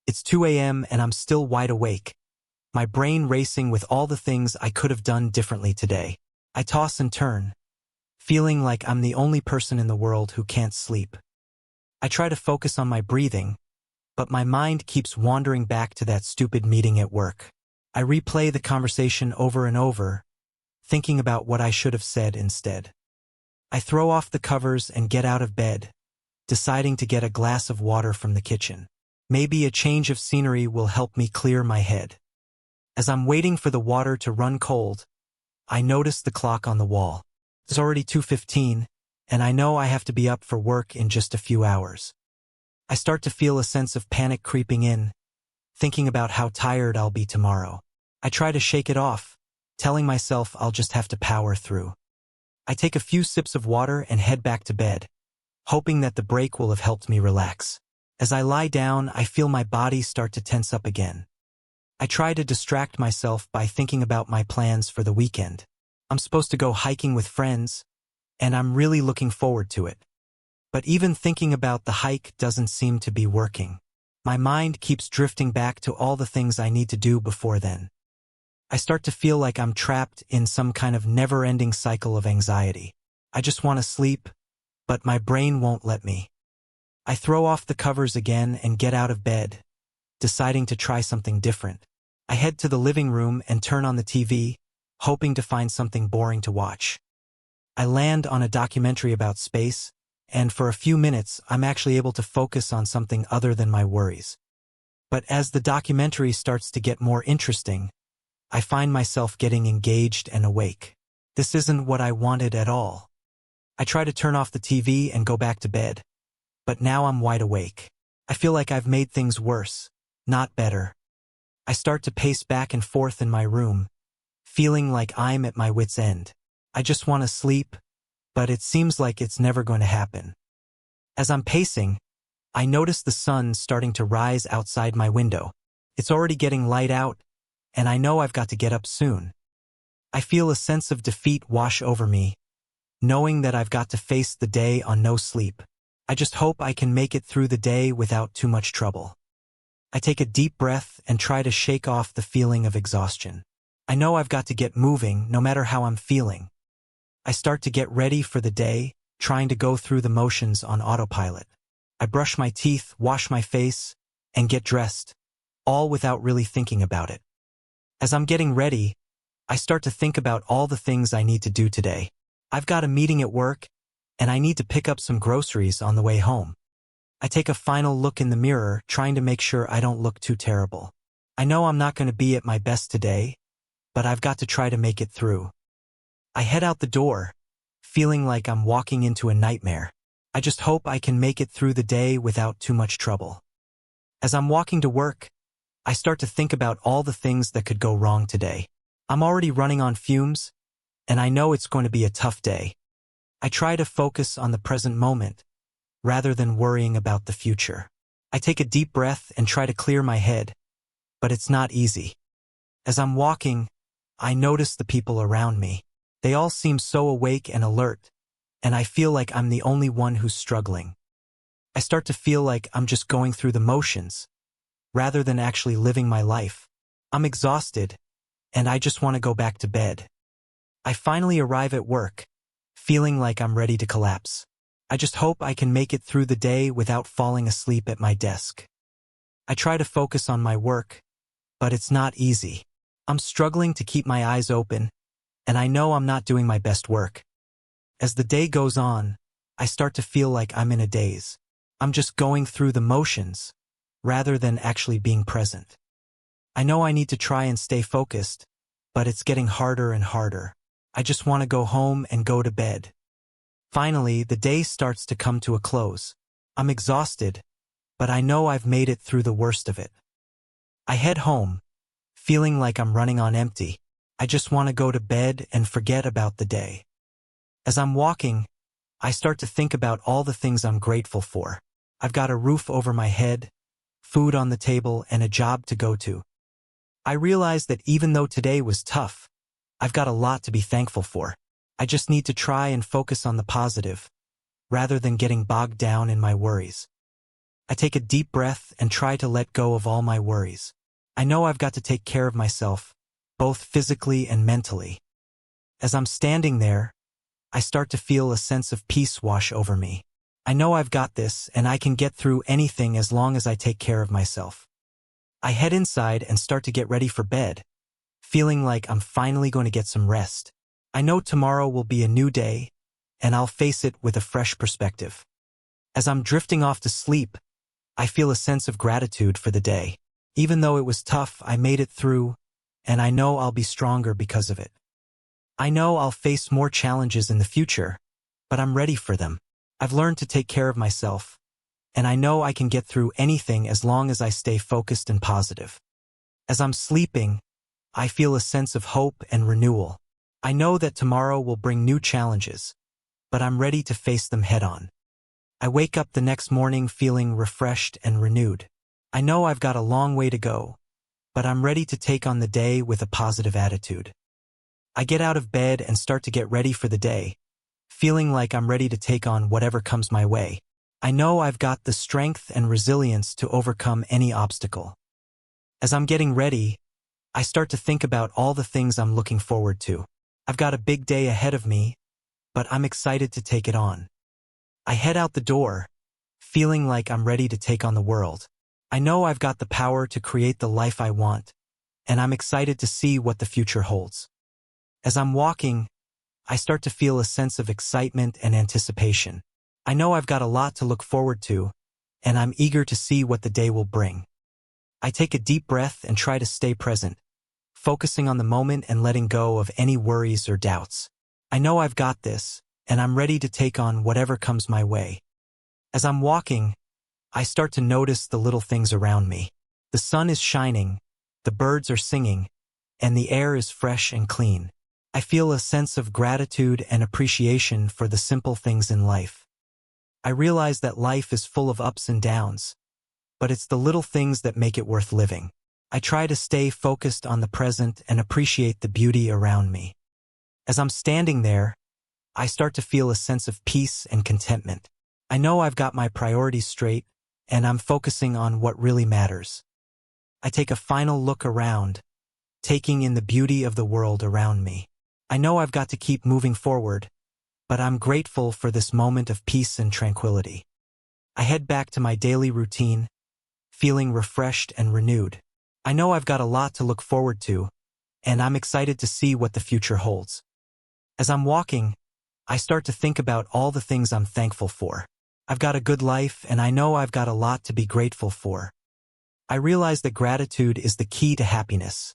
It's 2 a.m. and I'm still wide awake, my brain racing with all the things I could have done differently today. I toss and turn, feeling like I'm the only person in the world who can't sleep. I try to focus on my breathing, but my mind keeps wandering back to that stupid meeting at work. I replay the conversation over and over, thinking about what I should have said instead. I throw off the covers and get out of bed, deciding to get a glass of water from the kitchen. Maybe a change of scenery will help me clear my head. As I'm waiting for the water to run cold, I notice the clock on the wall. It's already 2:15, and I know I have to be up for work in just a few hours. I start to feel a sense of panic creeping in, thinking about how tired I'll be tomorrow. I try to shake it off, telling myself I'll just have to power through. I take a few sips of water and head back to bed, hoping that the break will have helped me relax. As I lie down, I feel my body start to tense up again. I try to distract myself by thinking about my plans for the weekend. I'm supposed to go hiking with friends, and I'm really looking forward to it. But even thinking about the hike doesn't seem to be working. My mind keeps drifting back to all the things I need to do before then. I start to feel like I'm trapped in some kind of never-ending cycle of anxiety. I just want to sleep, but my brain won't let me. I throw off the covers again and get out of bed, deciding to try something different. I head to the living room and turn on the TV, hoping to find something boring to watch. I land on a documentary about space, and for a few minutes I'm actually able to focus on something other than my worries. But as the documentary starts to get more interesting, I find myself getting engaged and awake. This isn't what I wanted at all. I try to turn off the TV and go back to bed, but now I'm wide awake. I feel like I've made things worse, not better. I start to pace back and forth in my room, feeling like I'm at my wit's end. I just want to sleep, but it seems like it's never going to happen. As I'm pacing, I notice the sun starting to rise outside my window. It's already getting light out, and I know I've got to get up soon. I feel a sense of defeat wash over me, knowing that I've got to face the day on no sleep. I just hope I can make it through the day without too much trouble. I take a deep breath and try to shake off the feeling of exhaustion. I know I've got to get moving no matter how I'm feeling. I start to get ready for the day, trying to go through the motions on autopilot. I brush my teeth, wash my face, and get dressed, all without really thinking about it. As I'm getting ready, I start to think about all the things I need to do today. I've got a meeting at work, and I need to pick up some groceries on the way home. I take a final look in the mirror, trying to make sure I don't look too terrible. I know I'm not going to be at my best today, but I've got to try to make it through. I head out the door, feeling like I'm walking into a nightmare. I just hope I can make it through the day without too much trouble. As I'm walking to work, I start to think about all the things that could go wrong today. I'm already running on fumes, and I know it's going to be a tough day. I try to focus on the present moment, rather than worrying about the future. I take a deep breath and try to clear my head, but it's not easy. As I'm walking, I notice the people around me. They all seem so awake and alert, and I feel like I'm the only one who's struggling. I start to feel like I'm just going through the motions, rather than actually living my life. I'm exhausted, and I just want to go back to bed. I finally arrive at work, feeling like I'm ready to collapse. I just hope I can make it through the day without falling asleep at my desk. I try to focus on my work, but it's not easy. I'm struggling to keep my eyes open, and I know I'm not doing my best work. As the day goes on, I start to feel like I'm in a daze. I'm just going through the motions, rather than actually being present. I know I need to try and stay focused, but it's getting harder and harder. I just want to go home and go to bed. Finally, the day starts to come to a close. I'm exhausted, but I know I've made it through the worst of it. I head home, feeling like I'm running on empty. I just want to go to bed and forget about the day. As I'm walking, I start to think about all the things I'm grateful for. I've got a roof over my head, food on the table, and a job to go to. I realize that even though today was tough, I've got a lot to be thankful for. I just need to try and focus on the positive, rather than getting bogged down in my worries. I take a deep breath and try to let go of all my worries. I know I've got to take care of myself, both physically and mentally. As I'm standing there, I start to feel a sense of peace wash over me. I know I've got this and I can get through anything as long as I take care of myself. I head inside and start to get ready for bed, feeling like I'm finally going to get some rest. I know tomorrow will be a new day, and I'll face it with a fresh perspective. As I'm drifting off to sleep, I feel a sense of gratitude for the day. Even though it was tough, I made it through, and I know I'll be stronger because of it. I know I'll face more challenges in the future, but I'm ready for them. I've learned to take care of myself, and I know I can get through anything as long as I stay focused and positive. As I'm sleeping, I feel a sense of hope and renewal. I know that tomorrow will bring new challenges, but I'm ready to face them head-on. I wake up the next morning feeling refreshed and renewed. I know I've got a long way to go, but I'm ready to take on the day with a positive attitude. I get out of bed and start to get ready for the day, feeling like I'm ready to take on whatever comes my way. I know I've got the strength and resilience to overcome any obstacle. As I'm getting ready, I start to think about all the things I'm looking forward to. I've got a big day ahead of me, but I'm excited to take it on. I head out the door, feeling like I'm ready to take on the world. I know I've got the power to create the life I want, and I'm excited to see what the future holds. As I'm walking, I start to feel a sense of excitement and anticipation. I know I've got a lot to look forward to, and I'm eager to see what the day will bring. I take a deep breath and try to stay present, focusing on the moment and letting go of any worries or doubts. I know I've got this, and I'm ready to take on whatever comes my way. As I'm walking, I start to notice the little things around me. The sun is shining, the birds are singing, and the air is fresh and clean. I feel a sense of gratitude and appreciation for the simple things in life. I realize that life is full of ups and downs, but it's the little things that make it worth living. I try to stay focused on the present and appreciate the beauty around me. As I'm standing there, I start to feel a sense of peace and contentment. I know I've got my priorities straight, and I'm focusing on what really matters. I take a final look around, taking in the beauty of the world around me. I know I've got to keep moving forward, but I'm grateful for this moment of peace and tranquility. I head back to my daily routine, feeling refreshed and renewed. I know I've got a lot to look forward to, and I'm excited to see what the future holds. As I'm walking, I start to think about all the things I'm thankful for. I've got a good life, and I know I've got a lot to be grateful for. I realize that gratitude is the key to happiness,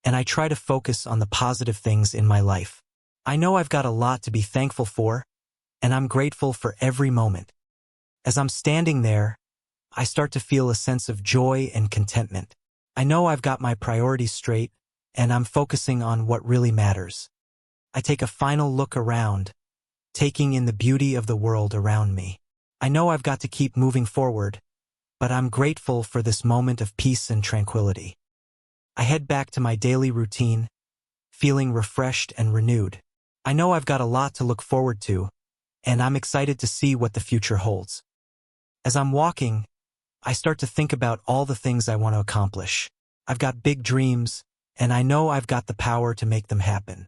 and I try to focus on the positive things in my life. I know I've got a lot to be thankful for, and I'm grateful for every moment. As I'm standing there, I start to feel a sense of joy and contentment. I know I've got my priorities straight, and I'm focusing on what really matters. I take a final look around, taking in the beauty of the world around me. I know I've got to keep moving forward, but I'm grateful for this moment of peace and tranquility. I head back to my daily routine, feeling refreshed and renewed. I know I've got a lot to look forward to, and I'm excited to see what the future holds. As I'm walking, I start to think about all the things I want to accomplish. I've got big dreams, and I know I've got the power to make them happen.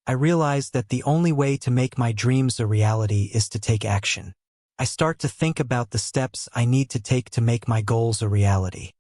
I realize that the only way to make my dreams a reality is to take action. I start to think about the steps I need to take to make my goals a reality.